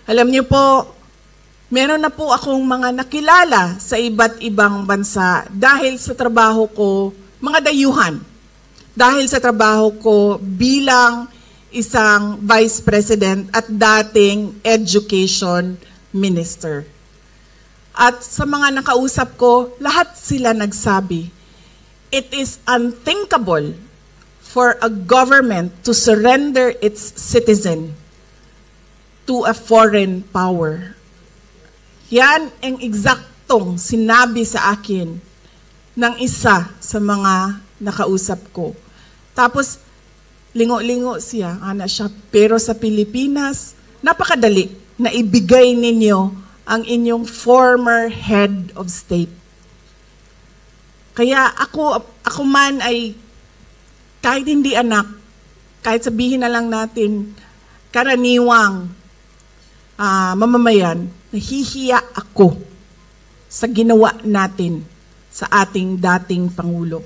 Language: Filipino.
Alam niyo po, meron na po akong mga nakilala sa iba't ibang bansa dahil sa trabaho ko, mga dayuhan. Dahil sa trabaho ko bilang isang vice president at dating education minister. At sa mga nakausap ko, lahat sila nagsabi, it is unthinkable for a government to surrender its citizen to a foreign power. Yan ang eksaktong sinabi sa akin ng isa sa mga nakausap ko. Tapos, lingo-lingo siya, pero sa Pilipinas, napakadali na ibigay ninyo ang inyong former head of state. Kaya ako man ay, kahit hindi anak, kahit sabihin na lang natin, karaniwang mamamayan, nahihiya ako sa ginawa natin sa ating dating Pangulo.